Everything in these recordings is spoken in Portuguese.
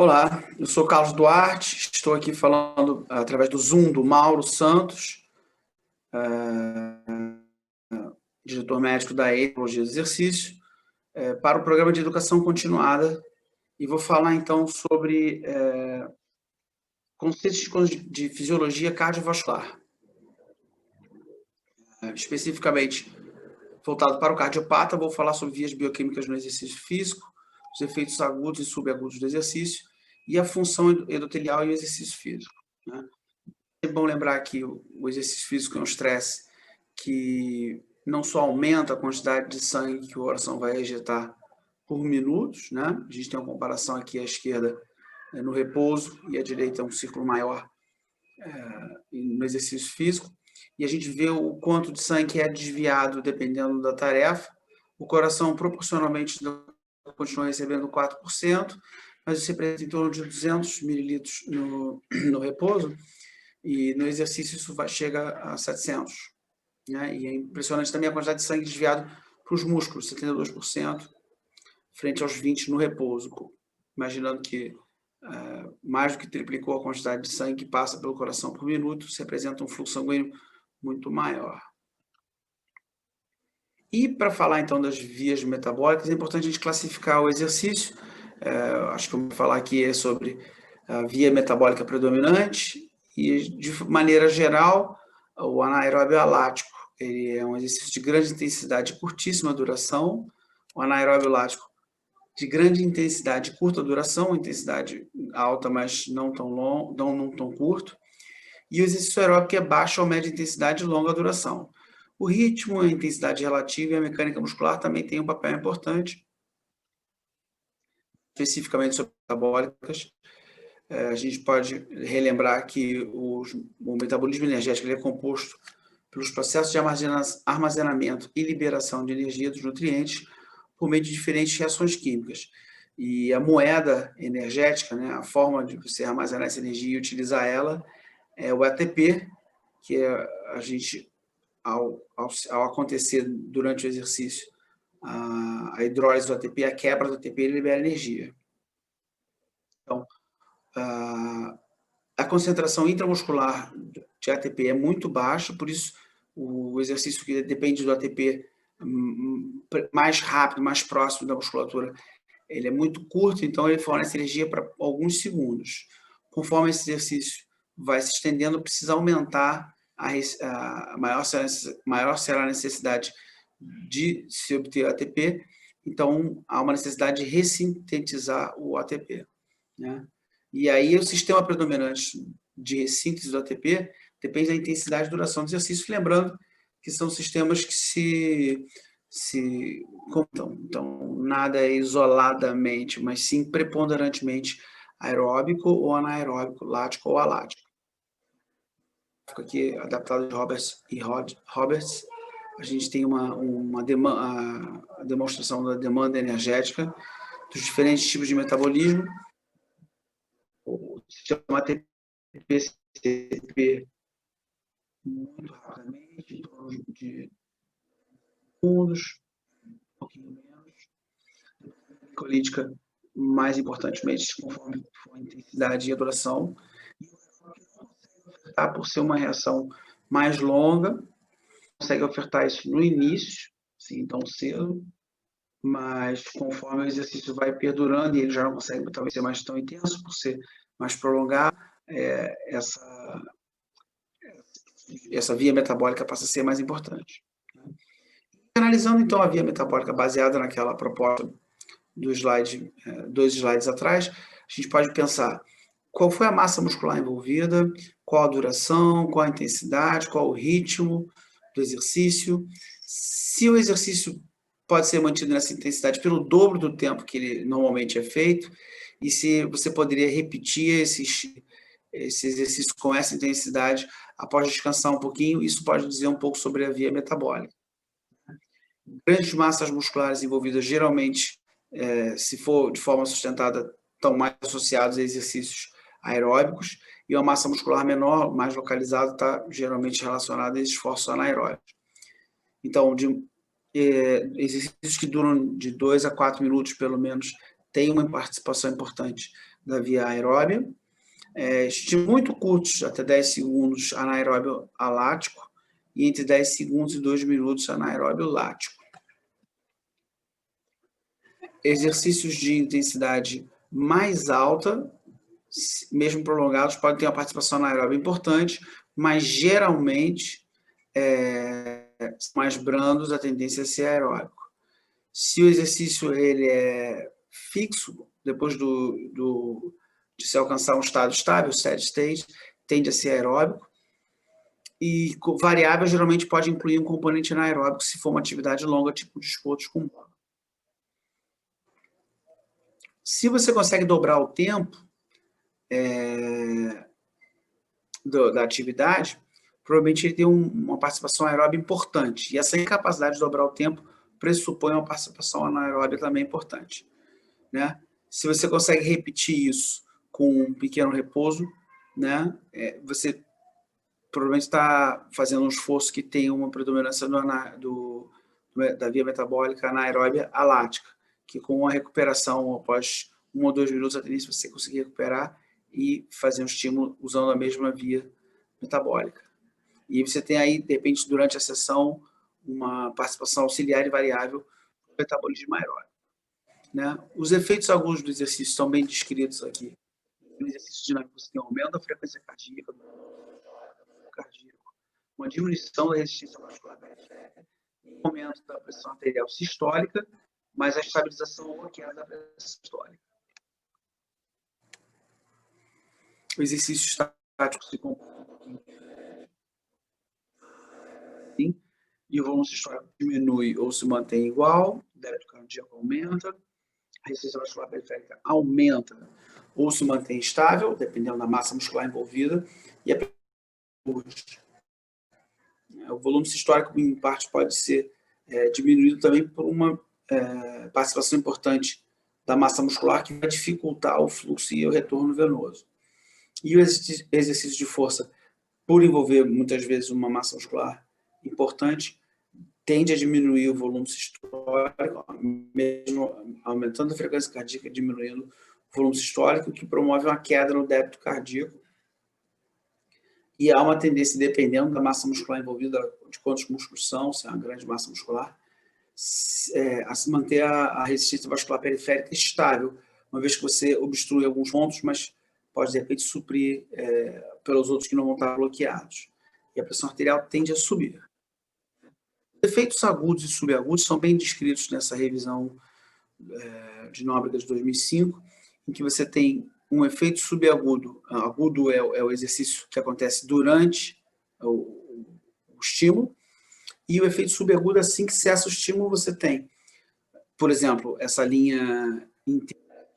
Olá, eu sou Carlos Duarte, estou aqui falando através do Zoom do Mauro Santos, diretor médico da Ecologia do Exercício, para o programa de educação continuada, e vou falar então sobre conceitos de fisiologia cardiovascular, especificamente voltado para o cardiopata. Vou falar sobre vias bioquímicas no exercício físico, os efeitos agudos e subagudos do exercício e a função endotelial e o exercício físico, né? É bom lembrar que o exercício físico é um estresse que não só aumenta a quantidade de sangue que o coração vai ejetar por minutos, né? A gente tem uma comparação aqui à esquerda no repouso e à direita um círculo maior no exercício físico, e a gente vê o quanto de sangue é desviado dependendo da tarefa. O coração proporcionalmente continua recebendo 4%, mas você precisa em torno de 200 mililitros no repouso, e no exercício isso chega a 700, né? E é impressionante também a quantidade de sangue desviado para os músculos, 72%, frente aos 20% no repouso, imaginando que mais do que triplicou a quantidade de sangue que passa pelo coração por minuto. Isso representa um fluxo sanguíneo muito maior. E para falar então das vias metabólicas, é importante a gente classificar o exercício. Acho que eu vou falar aqui sobre a via metabólica predominante e, de maneira geral, o anaeróbio alático. Ele é um exercício de grande intensidade e curtíssima duração. O anaeróbio lático de grande intensidade e curta duração, intensidade alta, mas não tão longo, não tão curto. E o exercício aeróbico é baixa ou média intensidade e longa duração. O ritmo, a intensidade relativa e a mecânica muscular também têm um papel importante, especificamente sobre metabólicas. A gente pode relembrar que o metabolismo energético é composto pelos processos de armazenamento e liberação de energia dos nutrientes por meio de diferentes reações químicas. E a moeda energética, né, a forma de você armazenar essa energia e utilizar ela, é o ATP, que a gente, ao acontecer durante o exercício, a hidrólise do ATP, a quebra do ATP, ele libera energia. Então, a concentração intramuscular de ATP é muito baixa, por isso o exercício que depende do ATP mais rápido, mais próximo da musculatura, ele é muito curto, então ele fornece energia para alguns segundos. Conforme esse exercício vai se estendendo, precisa aumentar maior será a necessidade de se obter ATP, então há uma necessidade de ressintetizar o ATP, né? E aí o sistema predominante de síntese do ATP depende da intensidade e duração do exercício, lembrando que são sistemas que se contam. Então, nada é isoladamente, mas sim preponderantemente aeróbico ou anaeróbico, lático ou alático. Aqui, adaptado de Roberts, a gente tem uma demonstração da demanda energética dos diferentes tipos de metabolismo. O sistema ATP muito rapidamente, em torno de segundos, um pouquinho menos. A glicolítica, mais importantemente, conforme for a intensidade e a duração. Por ser uma reação mais longa, consegue ofertar isso no início, assim, tão cedo, mas conforme o exercício vai perdurando e ele já não consegue talvez ser mais tão intenso, por ser mais prolongado, essa via metabólica passa a ser mais importante. Analisando então a via metabólica baseada naquela proposta do slide, 2 slides atrás, a gente pode pensar qual foi a massa muscular envolvida, qual a duração, qual a intensidade, qual o ritmo do exercício. Se o exercício pode ser mantido nessa intensidade pelo dobro do tempo que ele normalmente é feito, e se você poderia repetir esse exercício com essa intensidade após descansar um pouquinho, isso pode dizer um pouco sobre a via metabólica. Grandes massas musculares envolvidas, geralmente, se for de forma sustentada, estão mais associados a exercícios aeróbicos, e uma massa muscular menor, mais localizada, está geralmente relacionada a esforços anaeróbicos. Então, exercícios que duram de 2 a 4 minutos, pelo menos, têm uma participação importante da via aeróbia, estímulos muito curtos, até 10 segundos, anaeróbio alático, e entre 10 segundos e 2 minutos, anaeróbio lático. Exercícios de intensidade mais alta, mesmo prolongados, podem ter uma participação anaeróbica importante, mas geralmente são mais brandos, a tendência é ser aeróbico. Se o exercício ele é fixo, depois de se alcançar um estado estável, steady state, tende a ser aeróbico, e variável geralmente pode incluir um componente anaeróbico se for uma atividade longa, tipo desportos com bola. Se você consegue dobrar o tempo da atividade, provavelmente ele tem uma participação aeróbica importante. E essa incapacidade de dobrar o tempo pressupõe uma participação anaeróbica também importante, né? Se você consegue repetir isso com um pequeno repouso, né, você provavelmente está fazendo um esforço que tem uma predominância da via metabólica anaeróbia alática, que com a recuperação após 1 ou 2 minutos, a tendência é você conseguir recuperar e fazer um estímulo usando a mesma via metabólica. E você tem aí, de repente, durante a sessão, uma participação auxiliar e variável do metabolismo aeróbico, né? Os efeitos agudos do exercício são bem descritos aqui. No exercício dinâmico, você tem um aumento da frequência cardíaca, uma diminuição da resistência vascular periférica, um aumento da pressão arterial sistólica, mas a estabilização ou queda da pressão sistólica. O exercício estático se compõe e o volume sistólico diminui ou se mantém igual, o débito cardíaco aumenta, a resistência vascular periférica aumenta ou se mantém estável, dependendo da massa muscular envolvida, e o volume sistólico, em parte, pode ser diminuído também por uma participação importante da massa muscular, que vai dificultar o fluxo e o retorno venoso. E o exercício de força, por envolver muitas vezes uma massa muscular importante, tende a diminuir o volume sistólico, mesmo aumentando a frequência cardíaca, diminuindo o volume sistólico, que promove uma queda no débito cardíaco. E há uma tendência, dependendo da massa muscular envolvida, de quantos músculos são, se é uma grande massa muscular, a se manter a resistência vascular periférica estável, uma vez que você obstrui alguns pontos, mas pode, de repente, suprir pelos outros que não vão estar bloqueados. E a pressão arterial tende a subir. Os efeitos agudos e subagudos são bem descritos nessa revisão de Nóbrega de 2005, em que você tem um efeito subagudo. Agudo é o exercício que acontece durante o estímulo, e o efeito subagudo, assim que cessa o estímulo, você tem, por exemplo, essa linha inteira.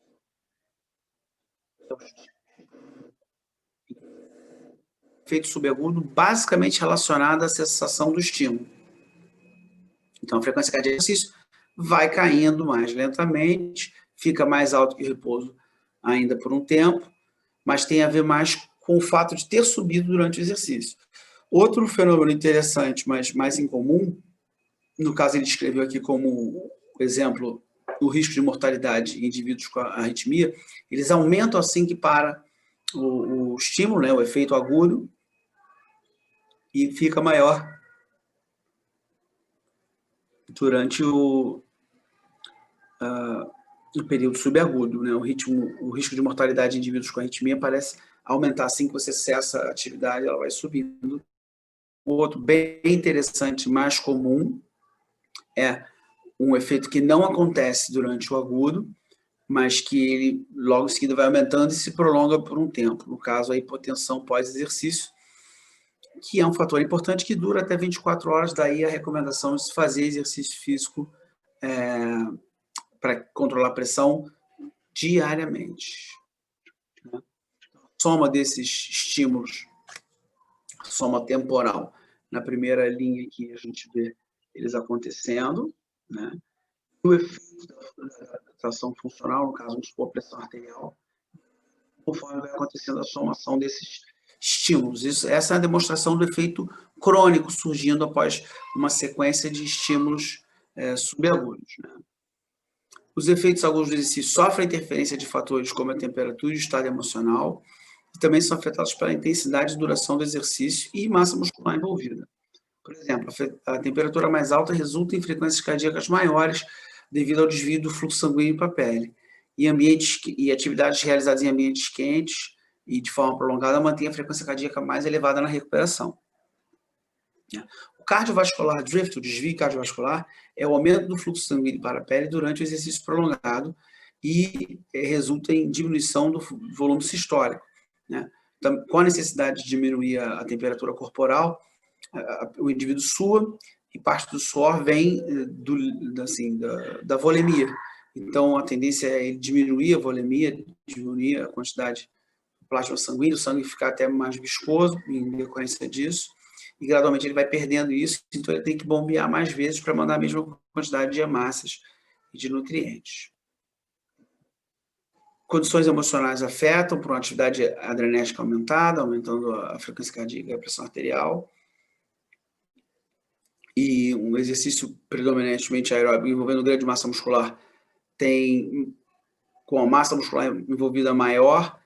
Efeito subagudo basicamente relacionado à cessação do estímulo. Então, a frequência cardíaca do exercício vai caindo mais lentamente, fica mais alto que o repouso ainda por um tempo, mas tem a ver mais com o fato de ter subido durante o exercício. Outro fenômeno interessante, mas mais incomum, no caso ele descreveu aqui como exemplo o risco de mortalidade em indivíduos com arritmia, eles aumentam assim que para o estímulo, né, o efeito agudo, e fica maior durante o período subagudo, né? O risco de mortalidade em indivíduos com arritmia parece aumentar assim que você cessa a atividade, ela vai subindo. O outro bem interessante, mais comum, é um efeito que não acontece durante o agudo, mas que ele logo em seguida vai aumentando e se prolonga por um tempo. No caso, a hipotensão pós-exercício, que é um fator importante que dura até 24 horas, daí a recomendação de se fazer exercício físico para controlar a pressão diariamente. Soma desses estímulos, soma temporal, na primeira linha aqui a gente vê eles acontecendo, né? O efeito da adaptação funcional, no caso, vamos supor a pressão arterial, conforme vai acontecendo a somação desses estímulos. Essa é a demonstração do efeito crônico surgindo após uma sequência de estímulos subagudos, né? Os efeitos agudos do exercício sofrem interferência de fatores como a temperatura e o estado emocional, e também são afetados pela intensidade e duração do exercício e massa muscular envolvida. Por exemplo, a temperatura mais alta resulta em frequências cardíacas maiores devido ao desvio do fluxo sanguíneo para a pele. E atividades realizadas em ambientes quentes e de forma prolongada mantêm a frequência cardíaca mais elevada na recuperação. O cardiovascular drift, o desvio cardiovascular, é o aumento do fluxo sanguíneo para a pele durante o exercício prolongado e resulta em diminuição do volume sistólico. Então, com a necessidade de diminuir a temperatura corporal, o indivíduo sua e parte do suor vem da volemia. Então, a tendência é diminuir a volemia, diminuir a quantidade de plasma sanguíneo, o sangue ficar até mais viscoso em decorrência disso, e gradualmente ele vai perdendo isso, então ele tem que bombear mais vezes para mandar a mesma quantidade de hemácias e de nutrientes. Condições emocionais afetam por uma atividade adrenérgica aumentada, aumentando a frequência cardíaca e a pressão arterial. E um exercício predominantemente aeróbico envolvendo grande massa muscular tem, com a massa muscular envolvida maior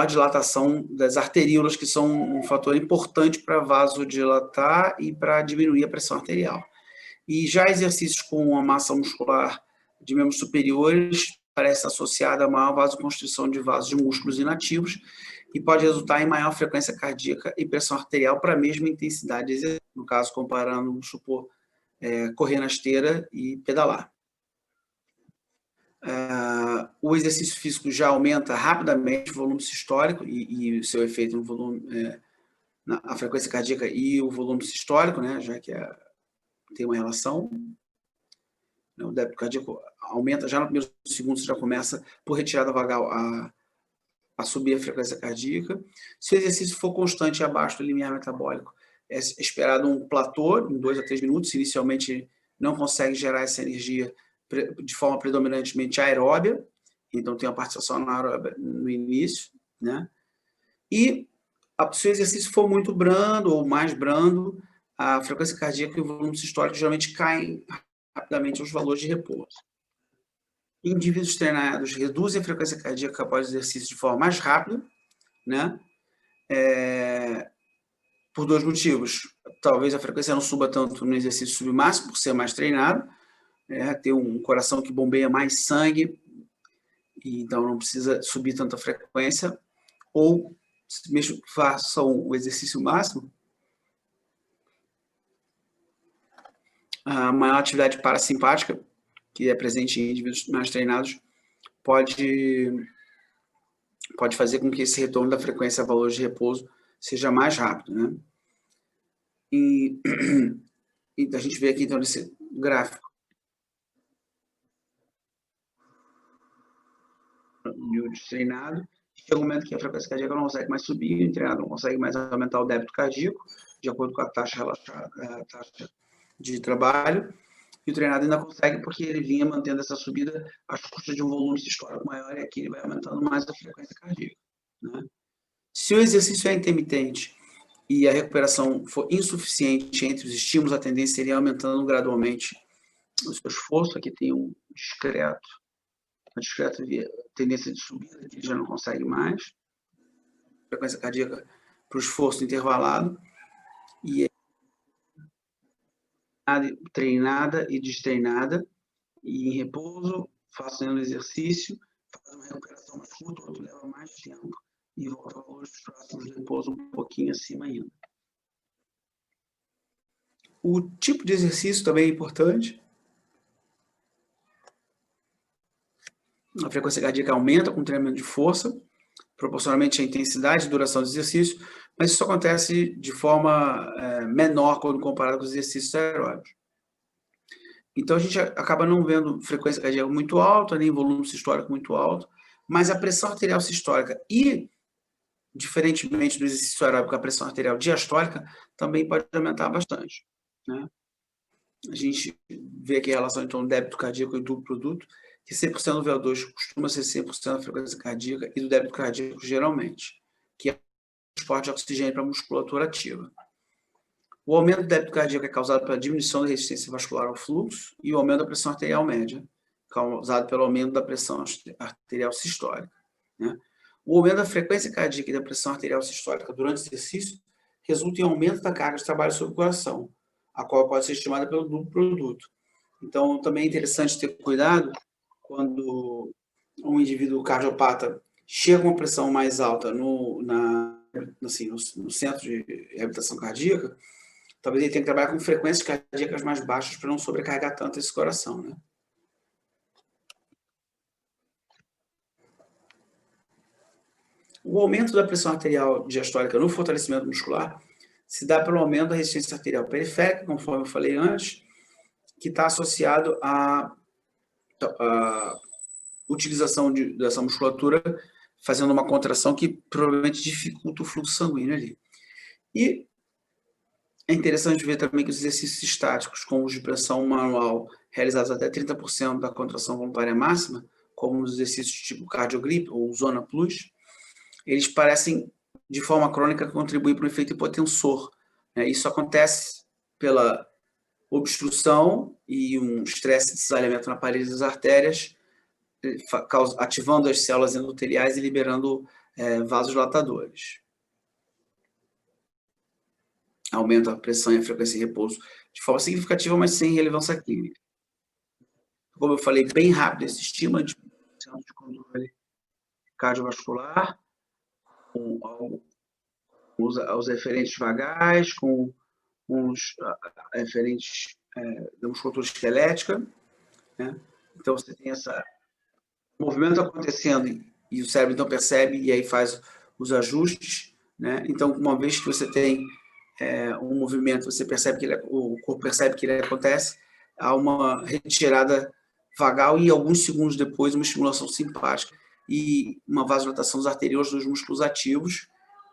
dilatação das arteríolas, que são um fator importante para vasodilatar e para diminuir a pressão arterial. E já exercícios com a massa muscular de membros superiores parece associada a maior vasoconstrição de vasos de músculos inativos e pode resultar em maior frequência cardíaca e pressão arterial para a mesma intensidade de exercício, no caso, comparando, vamos supor, correr na esteira e pedalar. O exercício físico já aumenta rapidamente o volume sistólico e o seu efeito no volume, a frequência cardíaca e o volume sistólico, né, já que tem uma relação. O débito cardíaco aumenta já no primeiro segundo, você já começa, por retirada vagal, a subir a frequência cardíaca. Se o exercício for constante abaixo do limiar metabólico, é esperado um platô em 2 a 3 minutos. Inicialmente não consegue gerar essa energia de forma predominantemente aeróbia, então tem uma participação anaeróbia no início, né? E se o exercício for muito brando ou mais brando, a frequência cardíaca e o volume sistólico geralmente caem rapidamente aos valores de repouso. Indivíduos treinados reduzem a frequência cardíaca após o exercício de forma mais rápida, né? Por 2 motivos. Talvez a frequência não suba tanto no exercício submáximo, por ser mais treinado, ter um coração que bombeia mais sangue, e então não precisa subir tanta frequência, ou mesmo que façam o exercício máximo, a maior atividade parasimpática, que é presente em indivíduos mais treinados, pode fazer com que esse retorno da frequência a valores de repouso seja mais rápido, né? E a gente vê aqui, então, nesse gráfico, o treinado, chega um momento que a frequência cardíaca não consegue mais subir, o treinado não consegue mais aumentar o débito cardíaco, de acordo com a taxa relaxada, a taxa de trabalho, e o treinado ainda consegue porque ele vinha mantendo essa subida às custas de um volume sistólico maior, e aqui ele vai aumentando mais a frequência cardíaca, né? Se o exercício é intermitente e a recuperação for insuficiente entre os estímulos, a tendência seria aumentando gradualmente o seu esforço. Aqui tem uma discreta tendência de subida, que ele já não consegue mais. Frequência cardíaca para o esforço intervalado. E treinada e destreinada, e em repouso, fazendo exercício, faz uma recuperação mais curta, outro leva mais tempo, e volta a valores próximos de repouso um pouquinho acima ainda. O tipo de exercício também é importante. A frequência cardíaca aumenta com o treinamento de força, proporcionalmente à intensidade e duração do exercício, mas isso acontece de forma menor quando comparado com os exercícios aeróbicos. Então, a gente acaba não vendo frequência cardíaca muito alta, nem volume sistólico muito alto, mas a pressão arterial sistólica e, diferentemente do exercício aeróbico, a pressão arterial diastólica também pode aumentar bastante, né? A gente vê aqui a relação entre o débito cardíaco e duplo produto, que 100% do VO2 costuma ser 100% da frequência cardíaca e do débito cardíaco geralmente, que é o transporte de oxigênio para a musculatura ativa. O aumento do débito cardíaco é causado pela diminuição da resistência vascular ao fluxo e o aumento da pressão arterial média, causado pelo aumento da pressão arterial sistólica, né? O aumento da frequência cardíaca e da pressão arterial sistólica durante o exercício resulta em aumento da carga de trabalho sobre o coração, a qual pode ser estimada pelo duplo produto. Então, também é interessante ter cuidado quando um indivíduo cardiopata chega com uma pressão mais alta no centro de reabilitação cardíaca, talvez ele tenha que trabalhar com frequências cardíacas mais baixas para não sobrecarregar tanto esse coração, né? O aumento da pressão arterial diastólica no fortalecimento muscular se dá pelo aumento da resistência arterial periférica, conforme eu falei antes, que está associado à utilização dessa musculatura fazendo uma contração que provavelmente dificulta o fluxo sanguíneo ali. E é interessante ver também que os exercícios estáticos, como os de pressão manual, realizados até 30% da contração voluntária máxima, como os exercícios tipo cardiogrip ou zona plus, eles parecem, de forma crônica, contribuir para o efeito hipotensor, né? Isso acontece pela obstrução e um estresse de desalhamento na parede das artérias, ativando as células endoteliais e liberando vasodilatadores. Aumenta a pressão e a frequência de repouso de forma significativa, mas sem relevância clínica. Como eu falei, bem rápido esse estímulo de controle cardiovascular, com os referentes vagais, com os referentes da musculatura esquelética, né? Então, você tem esse movimento acontecendo e o cérebro então percebe e aí faz os ajustes, né? Então, uma vez que você tem um movimento, você percebe que o corpo percebe que ele acontece, há uma retirada vagal e alguns segundos depois uma estimulação simpática e uma vasodilatação dos arteriolos dos músculos ativos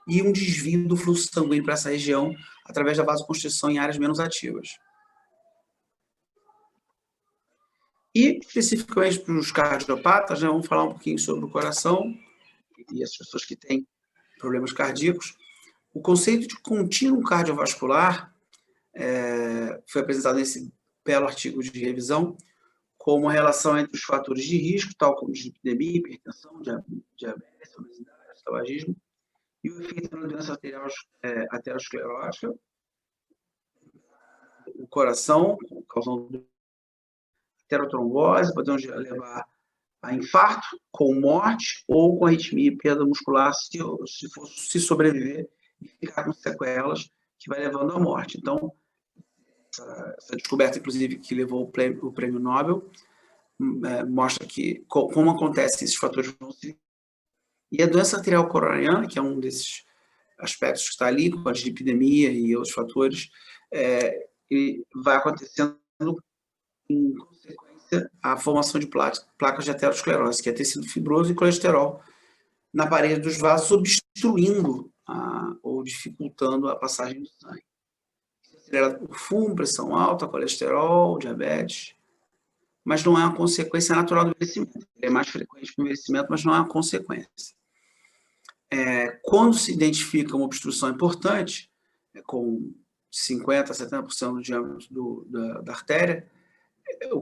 e um desvio do fluxo sanguíneo para essa região através da vasoconstrição em áreas menos ativas. E, especificamente para os cardiopatas, né, vamos falar um pouquinho sobre o coração e as pessoas que têm problemas cardíacos. O conceito de contínuo cardiovascular foi apresentado nesse belo artigo de revisão como a relação entre os fatores de risco, tal como dislipidemia, hipertensão, diabetes, obesidade, tabagismo, e o efeito na doença aterosclerótica, o coração, causando aterotrombose, podemos levar a infarto, com morte, ou com arritmia e perda muscular, se sobreviver e ficar com sequelas, que vai levando à morte. Então, essa descoberta, inclusive, que levou o prêmio Nobel, mostra que como acontece esses fatores vão se... E a doença arterial coronariana, que é um desses aspectos que está ali, com a dislipidemia e outros fatores, vai acontecendo em consequência a formação de placas de aterosclerose, que é tecido fibroso e colesterol na parede dos vasos, obstruindo ou dificultando a passagem do sangue. O fumo, pressão alta, colesterol, diabetes, mas não é uma consequência natural do envelhecimento. Ele é mais frequente que o envelhecimento, mas não é uma consequência. Quando se identifica uma obstrução importante, com 50% a 70% do diâmetro da artéria, o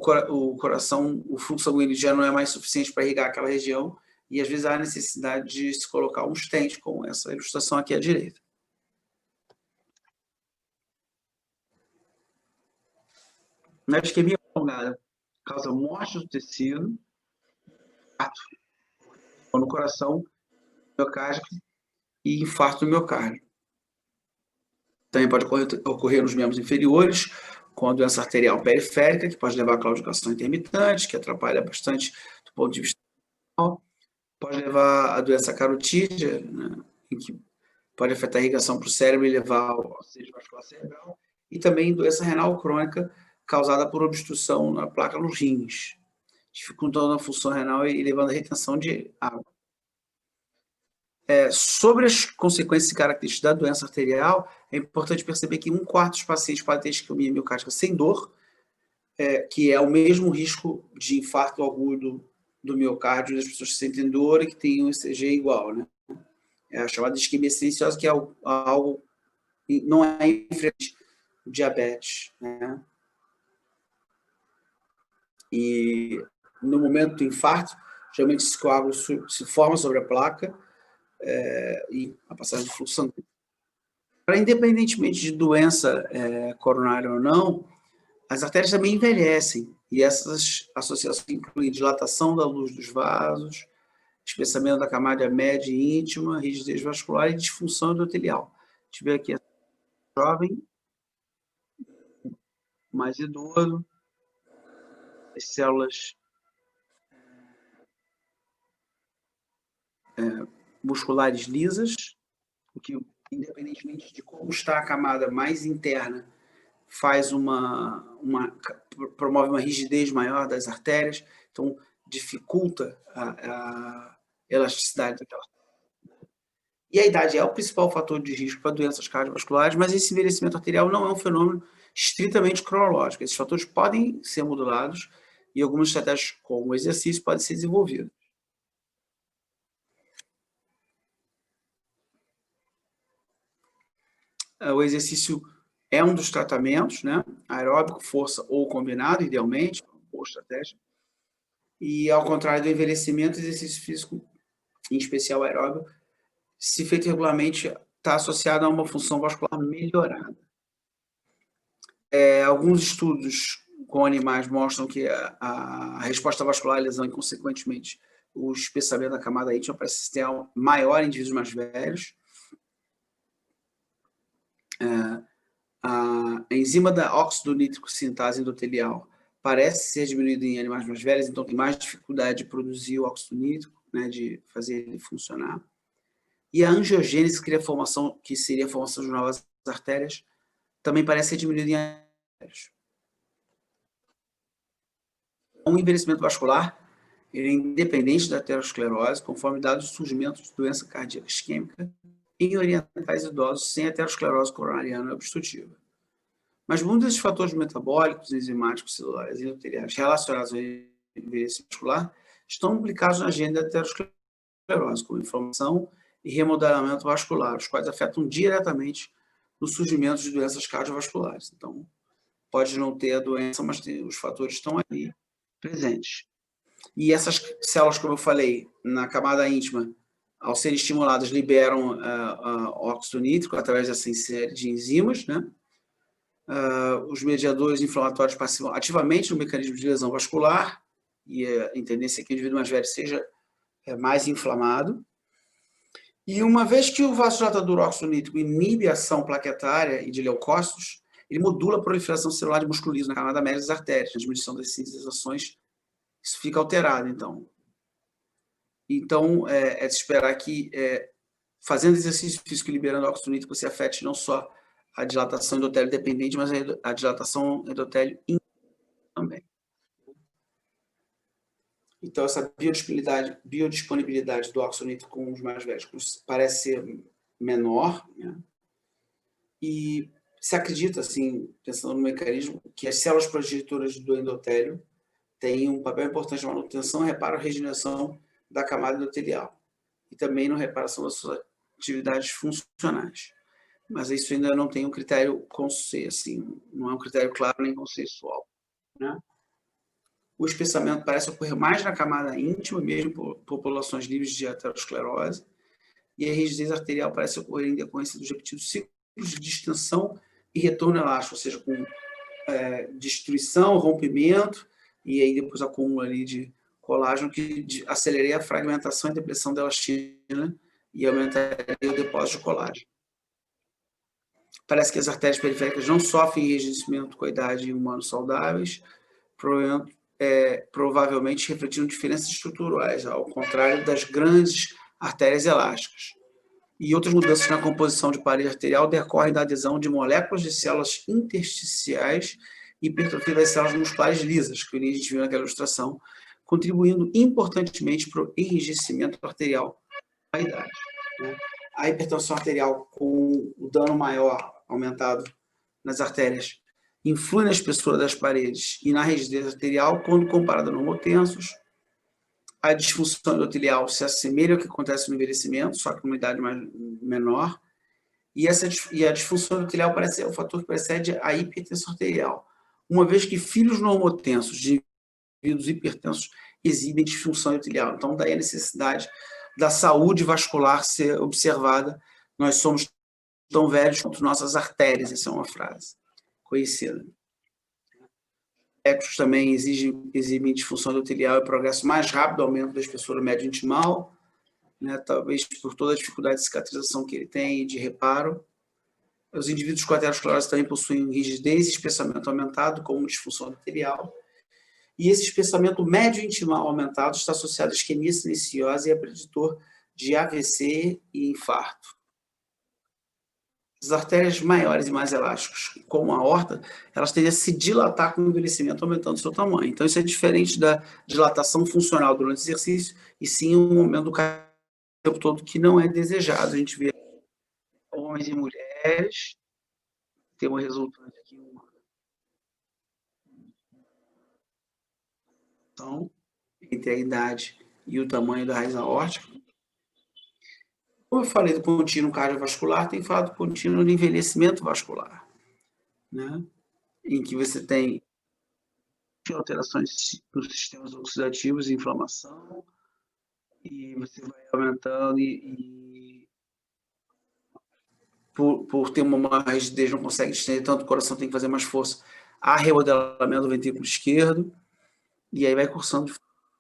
coração, o fluxo sanguíneo já não é mais suficiente para irrigar aquela região e às vezes há necessidade de se colocar um stent, como essa ilustração aqui à direita. Na isquemia prolongada, causa morte do tecido, no coração, miocárdio e infarto do miocárdio. Também pode ocorrer nos membros inferiores, com a doença arterial periférica, que pode levar a claudicação intermitente, que atrapalha bastante do ponto de vista renal. Pode levar a doença carotídea, né, em que pode afetar a irrigação para o cérebro e levar ao acidente vascular cerebral. E também doença renal crônica, causada por obstrução na placa nos rins, dificultando a função renal e levando à retenção de água. Sobre as consequências e características da doença arterial, é importante perceber que 1/4 dos pacientes podem ter isquemia miocárdica sem dor, que é o mesmo risco de infarto agudo do miocárdio das pessoas que sentem dor e que têm um ECG igual, né? É a chamada isquemia silenciosa, que é algo não é infrequente, o diabetes, né? no momento do infarto, geralmente esse coágulo se forma sobre a placa e a passagem do fluxo sanguíneo. Para independentemente de doença coronária ou não, as artérias também envelhecem, e essas associações incluem dilatação da luz dos vasos, espessamento da camada média e íntima, rigidez vascular e disfunção endotelial. A gente vê aqui a jovem, mais idoso, as células musculares lisas, o que, independentemente de como está a camada mais interna, promove uma rigidez maior das artérias, então dificulta a elasticidade daquela. E a idade é o principal fator de risco para doenças cardiovasculares, mas esse envelhecimento arterial não é um fenômeno estritamente cronológico. Esses fatores podem ser modulados e algumas estratégias, como o exercício, podem ser desenvolvidas. O exercício é um dos tratamentos, né? Aeróbico, força ou combinado, idealmente, ou estratégia. E, ao contrário do envelhecimento, exercício físico, em especial aeróbico, se feito regularmente, está associado a uma função vascular melhorada. Alguns estudos com animais mostram que a resposta vascular à lesão e, consequentemente, o espessamento da camada íntima parece ter maior em indivíduos mais velhos. A enzima da óxido nítrico sintase endotelial parece ser diminuída em animais mais velhos, então tem mais dificuldade de produzir o óxido nítrico, né, de fazer ele funcionar. E a angiogênese, que seria a formação de novas artérias, também parece ser diminuída em artérias. O envelhecimento vascular ele é independente da aterosclerose, conforme dados do surgimento de doença cardíaca isquêmica em orientais idosos sem aterosclerose coronariana obstrutiva. Mas muitos desses fatores metabólicos, enzimáticos, celulares e endoteliais relacionados ao envelhecimento vascular estão implicados na agenda da aterosclerose, como inflamação e remodelamento vascular, os quais afetam diretamente no surgimento de doenças cardiovasculares. Então, pode não ter a doença, mas os fatores estão ali presentes. E essas células, como eu falei, na camada íntima, ao serem estimuladas, liberam óxido nítrico através dessa série de enzimas, né? Os mediadores inflamatórios participam ativamente no mecanismo de lesão vascular, e a tendência é que o indivíduo mais velho seja mais inflamado. E uma vez que o vasodilatador óxido nítrico inibe a ação plaquetária e de leucócitos, ele modula a proliferação celular de músculo liso na camada média das artérias, a diminuição das sinalizações, isso fica alterado, então. Então, é de esperar que, fazendo exercício físico e liberando óxido nítrico, você afete não só a dilatação endotélio dependente, mas a dilatação endotélio também. Então, essa biodisponibilidade do óxido nítrico com os mais velhos parece ser menor, né? E se acredita, assim, pensando no mecanismo, que as células progetitoras do endotélio têm um papel importante na manutenção, reparo e regeneração da camada endotelial e também na reparação das suas atividades funcionais. Mas isso ainda não tem um critério assim, não é um critério claro nem consensual, né? O espessamento parece ocorrer mais na camada íntima, mesmo por populações livres de aterosclerose, e a rigidez arterial parece ocorrer em decorrência dos repetidos ciclos de distensão e retorno elástico, ou seja, com destruição, rompimento, e aí depois acúmulo ali de colágeno que aceleraria a fragmentação e depressão da elastina e aumentaria o depósito de colágeno. Parece que as artérias periféricas não sofrem enrijecimento com a idade em humanos saudáveis, provavelmente refletindo diferenças estruturais, ao contrário das grandes artérias elásticas. E outras mudanças na composição de parede arterial decorrem da adesão de moléculas de células intersticiais e hipertrofia das células musculares lisas, que a gente viu naquela ilustração, contribuindo importantemente para o enrijecimento arterial com a idade, né? A hipertensão arterial com o dano maior aumentado nas artérias influi na espessura das paredes e na rigidez arterial quando comparada a normotensos. A disfunção endotelial se assemelha ao que acontece no envelhecimento, só que numa idade menor. E a disfunção endotelial parece ser o fator que precede a hipertensão arterial, uma vez que filhos normotensos de indivíduos hipertensos exibem disfunção endotelial. Então, daí a necessidade da saúde vascular ser observada. Nós somos tão velhos quanto nossas artérias, essa é uma frase conhecida. Ecos também exibem disfunção endotelial e progresso mais rápido, aumento da espessura média intimal, né, talvez por toda a dificuldade de cicatrização que ele tem e de reparo. Os indivíduos com aterosclerose também possuem rigidez e espessamento aumentado, como disfunção endotelial. E esse espessamento médio intimal aumentado está associado à isquemia silenciosa e é preditor de AVC e infarto. As artérias maiores e mais elásticas, como a aorta, elas tendem a se dilatar com o envelhecimento, aumentando seu tamanho. Então, isso é diferente da dilatação funcional durante o exercício, e sim um momento do tempo todo que não é desejado. A gente vê homens e mulheres, tem uma resultante aqui, então, entre a idade e o tamanho da raiz aórtica. Como eu falei do contínuo cardiovascular, tem falado do contínuo de envelhecimento vascular, né? Em que você tem alterações nos sistemas oxidativos e inflamação, e você vai aumentando e por ter uma rigidez, não consegue estender tanto, o coração tem que fazer mais força. Há remodelamento do ventrículo esquerdo, e aí vai cursando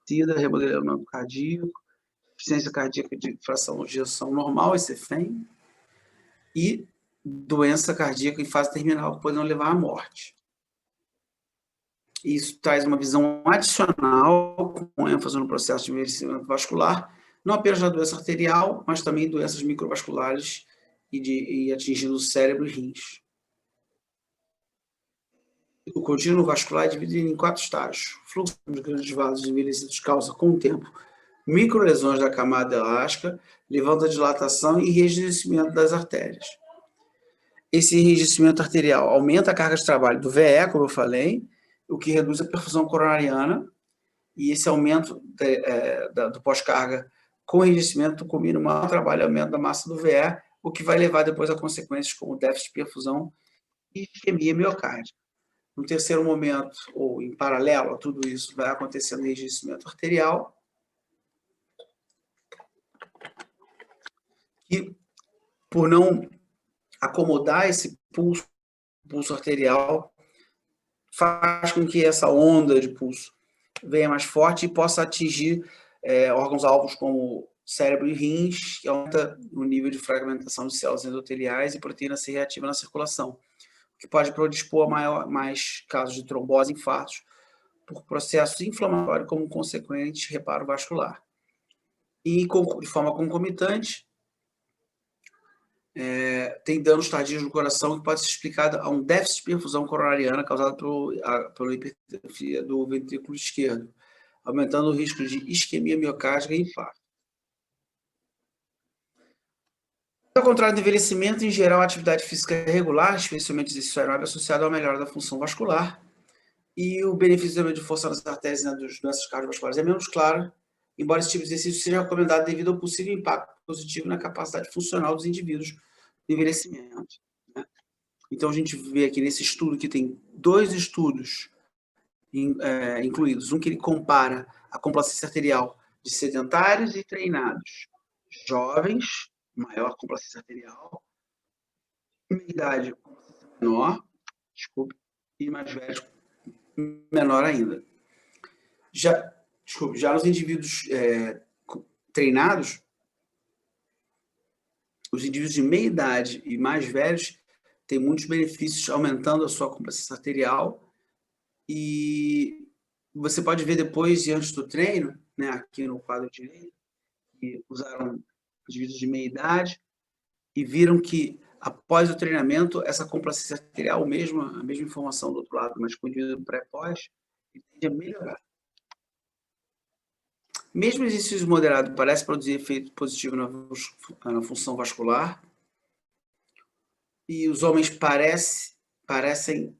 de remodelamento cardíaco, insuficiência cardíaca de fração de ejeção normal, ECFEM, e doença cardíaca em fase terminal, podendo levar à morte. Isso traz uma visão adicional, com ênfase no processo de envelhecimento vascular, não apenas da doença arterial, mas também doenças microvasculares e atingindo o cérebro e rins. O contínuo vascular é dividido em 4 estágios. O fluxo dos grandes vasos envelhecidos causa, com o tempo, microlesões da camada elástica, levando à dilatação e enrijecimento das artérias. Esse enrijecimento arterial aumenta a carga de trabalho do VE, como eu falei, o que reduz a perfusão coronariana, e esse aumento do pós-carga com enrijecimento combina um maior trabalho e aumento da massa do VE, o que vai levar depois a consequências como déficit de perfusão e isquemia miocárdica. No terceiro momento, ou em paralelo a tudo isso, vai acontecendo enrijecimento arterial, que, por não acomodar esse pulso arterial, faz com que essa onda de pulso venha mais forte e possa atingir órgãos-alvos como cérebro e rins, que aumenta o nível de fragmentação de células endoteliais e proteína C reativa na circulação, o que pode predispor a mais casos de trombose e infartos por processo inflamatório como consequente reparo vascular. E, de forma concomitante, tem danos tardios no coração que pode ser explicado a um déficit de perfusão coronariana causado pela hipertrofia do ventrículo esquerdo, aumentando o risco de isquemia miocárdica e infarto. Ao contrário do envelhecimento, em geral, a atividade física regular, especialmente exercício aeróbico, é associada ao melhora da função vascular, e o benefício de força nas artérias das doenças cardiovasculares é menos claro, embora esse tipo de exercício seja recomendado devido ao possível impacto positivo na capacidade funcional dos indivíduos no envelhecimento, né? Então, a gente vê aqui nesse estudo que tem 2 estudos incluídos. Um que ele compara a complacência arterial de sedentários e treinados, jovens, maior complacência arterial, idade menor, e mais velhos, menor ainda. Já nos indivíduos treinados, os indivíduos de meia idade e mais velhos têm muitos benefícios, aumentando a sua complacência arterial, e você pode ver depois e antes do treino, né, aqui no quadro direito, que usaram indivíduos de meia idade e viram que após o treinamento, essa complacência arterial, a mesma informação do outro lado, mas com o indivíduo pré-pós, tende a melhorar. Mesmo exercício moderado parece produzir efeito positivo na função vascular, e os homens parecem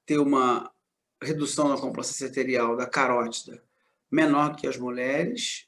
ter uma redução na complacência arterial da carótida menor que as mulheres.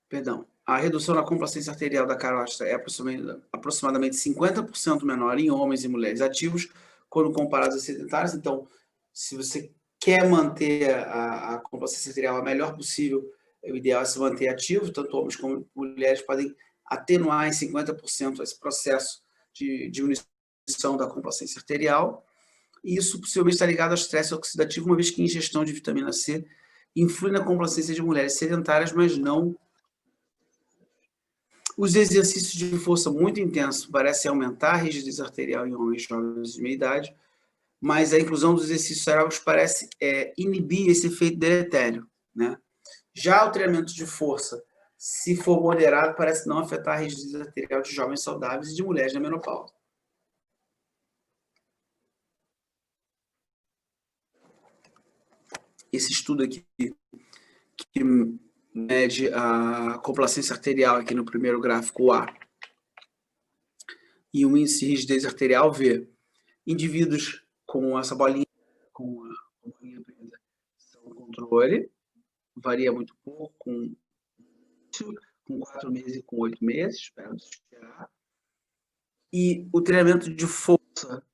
Perdão. A redução na complacência arterial da carótida é aproximadamente 50% menor em homens e mulheres ativos quando comparados a sedentários. Então, se você quer manter a complacência arterial a melhor possível, o ideal é se manter ativo, tanto homens como mulheres podem atenuar em 50% esse processo de diminuição da complacência arterial. E isso possivelmente está ligado ao estresse oxidativo, uma vez que a ingestão de vitamina C influi na complacência de mulheres sedentárias, mas não. Os exercícios de força muito intensos parecem aumentar a rigidez arterial em homens jovens de meia idade, mas a inclusão dos exercícios aeróbicos parece inibir esse efeito deletério, né? Já o treinamento de força, se for moderado, parece não afetar a rigidez arterial de jovens saudáveis e de mulheres na menopausa. Esse estudo aqui, que mede a complacência arterial aqui no primeiro gráfico A, e o índice de rigidez arterial V. Indivíduos com essa bolinha, com a bolinha preta, são controle, varia muito pouco, com 4 meses e com 8 meses, espero esperar. E o treinamento de força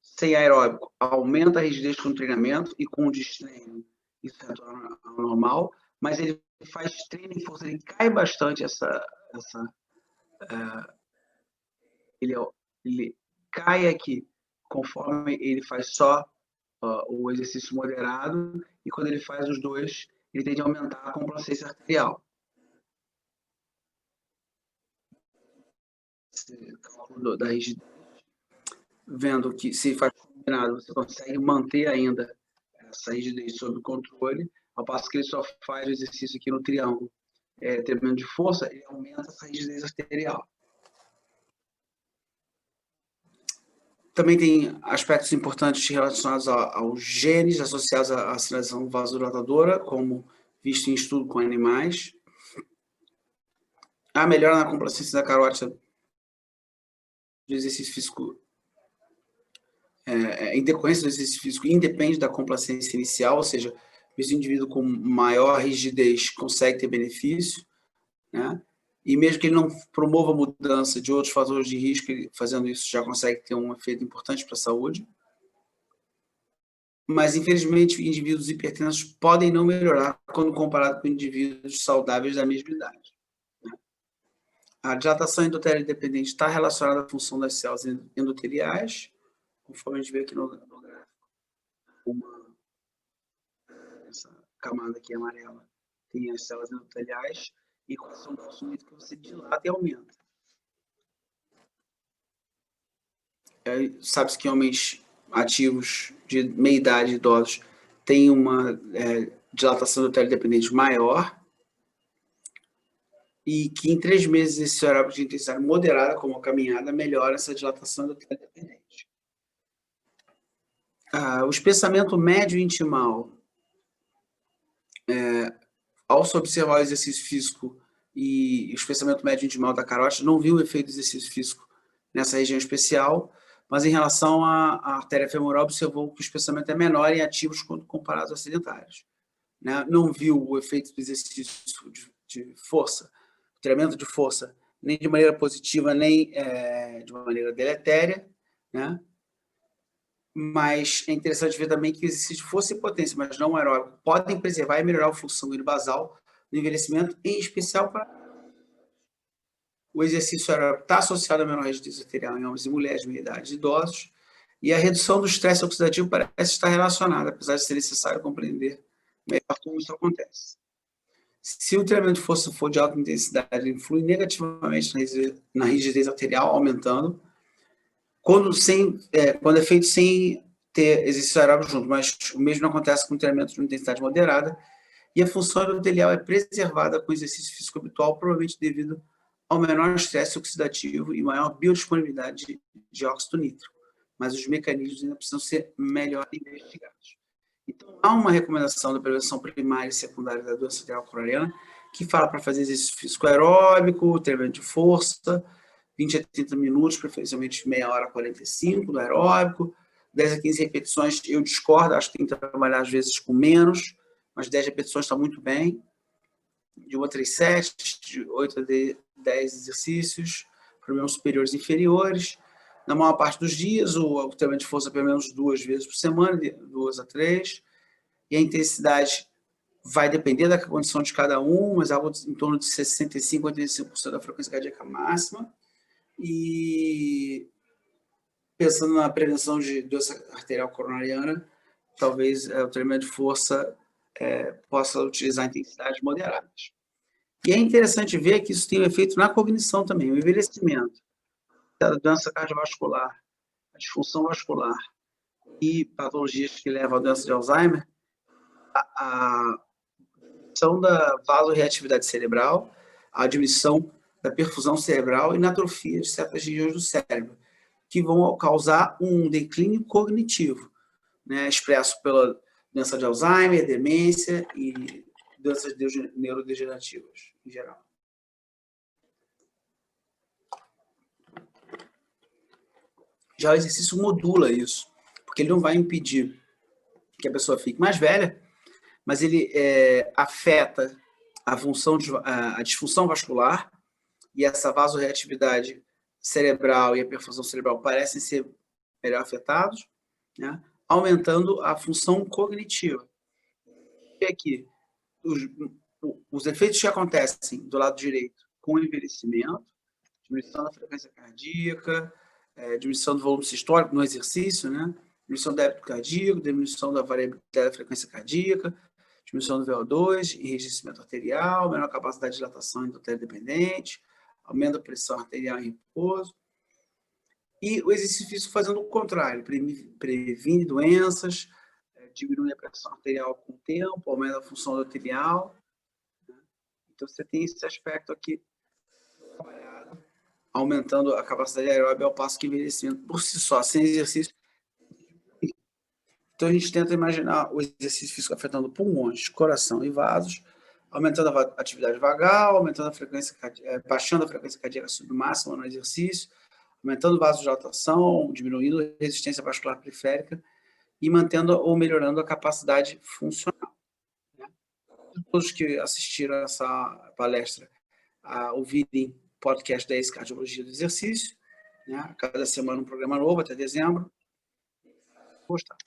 sem aeróbico aumenta a rigidez com o treinamento e com o destreino isso retorna ao normal, mas ele faz treino em força, ele cai bastante ele cai aqui conforme ele faz só o exercício moderado, e quando ele faz os dois, ele tende a aumentar a complacência arterial. Esse cálculo da rigidez, vendo que se faz combinado, você consegue manter ainda essa rigidez sob controle, ao passo que ele só faz o exercício aqui no triângulo, treinamento de força, ele aumenta essa rigidez arterial. Também tem aspectos importantes relacionados aos genes associados à sinalização vasodilatadora, como visto em estudo com animais. A melhora na complacência da carótida do exercício físico, em decorrência do exercício físico, independe da complacência inicial, ou seja, esse indivíduo com maior rigidez consegue ter benefício, né? E mesmo que ele não promova a mudança de outros fatores de risco, ele, fazendo isso já consegue ter um efeito importante para a saúde. Mas, infelizmente, indivíduos hipertensos podem não melhorar quando comparado com indivíduos saudáveis da mesma idade. A dilatação endotelial dependente está relacionada à função das células endoteliais, conforme a gente vê aqui no gráfico. Essa camada aqui amarela tem as células endoteliais, e com a ação do fosfolípido que você dilata e aumenta. Sabe-se que homens ativos de meia idade, idosos, têm uma dilatação endotelial dependente maior, e que em 3 meses esse aeróbico de intensidade moderada, como a caminhada, melhora essa dilatação endotelial dependente. O espessamento médio intimal, ao se observar o exercício físico e o espessamento médio intimal da carótida, não viu o efeito do exercício físico nessa região especial, mas em relação à artéria femoral, observou que o espessamento é menor em ativos quando comparados a sedentários. Né? Não viu o efeito do exercício de força, o treinamento de força, nem de maneira positiva, nem de uma maneira deletéria, né? Mas é interessante ver também que o exercício de força e potência, mas não aeróbico, podem preservar e melhorar o fluxo sanguíneo basal no envelhecimento, em especial para o exercício aeróbico está associado a menor rigidez arterial em homens e mulheres de meia idade e idosos, e a redução do estresse oxidativo parece estar relacionada, apesar de ser necessário compreender melhor como isso acontece. Se o treinamento de força for de alta intensidade, ele influi negativamente na rigidez arterial, aumentando, quando é feito sem ter exercício aeróbico junto, mas o mesmo não acontece com o treinamento de intensidade moderada, e a função endotelial é preservada com o exercício físico habitual, provavelmente devido ao menor estresse oxidativo e maior biodisponibilidade de óxido nítrico, mas os mecanismos ainda precisam ser melhor investigados. Então, há uma recomendação da prevenção primária e secundária da doença arterial coronariana que fala para fazer exercício físico aeróbico, treinamento de força, 20 a 30 minutos, preferencialmente meia hora a 45 do aeróbico, 10 a 15 repetições. Eu discordo, acho que tem que trabalhar às vezes com menos, mas 10 repetições está muito bem. De 1 a 3 sets, de 8 a 10 exercícios, para membros superiores e inferiores. Na maior parte dos dias, o treinamento de força pelo menos 2 vezes por semana, de 2 a 3, e a intensidade vai depender da condição de cada um, mas algo em torno de 65% a 85% da frequência cardíaca máxima. E pensando na prevenção de doença arterial coronariana, talvez o treinamento de força possa utilizar intensidades moderadas. E é interessante ver que isso tem um efeito na cognição também, o envelhecimento, a doença cardiovascular, a disfunção vascular e patologias que levam à doença de Alzheimer, a diminuição da vasoreatividade cerebral, a diminuição da perfusão cerebral e na atrofia de certas regiões do cérebro, que vão causar um declínio cognitivo, né, expresso pela doença de Alzheimer, demência e doenças neurodegenerativas em geral. Já o exercício modula isso, porque ele não vai impedir que a pessoa fique mais velha, mas ele afeta a função a disfunção vascular, e essa vasoreatividade cerebral e a perfusão cerebral parecem ser melhor afetados, né, aumentando a função cognitiva. E aqui, os efeitos que acontecem do lado direito com o envelhecimento, diminuição da frequência cardíaca, diminuição do volume sistólico no exercício, né, diminuição do débito cardíaco, diminuição da variabilidade da frequência cardíaca, diminuição do VO2, enrijecimento arterial, menor capacidade de dilatação endotélio dependente, aumento da pressão arterial em repouso. E o exercício físico fazendo o contrário, previne doenças, diminui a pressão arterial com o tempo, aumenta a função endotelial. Então, você tem esse aspecto aqui trabalhado, aumentando a capacidade aeróbica ao passo que o envelhecimento por si só, sem exercício. Então, a gente tenta imaginar o exercício físico afetando pulmões, coração e vasos, aumentando a atividade vagal, aumentando a frequência, baixando a frequência cardíaca submáxima no exercício, aumentando vasodilatação, diminuindo a resistência vascular periférica e mantendo ou melhorando a capacidade funcional. Todos que assistiram a essa palestra ouvirem podcast 10 Cardiologia do Exercício, né? Cada semana um programa novo até dezembro. Gostar.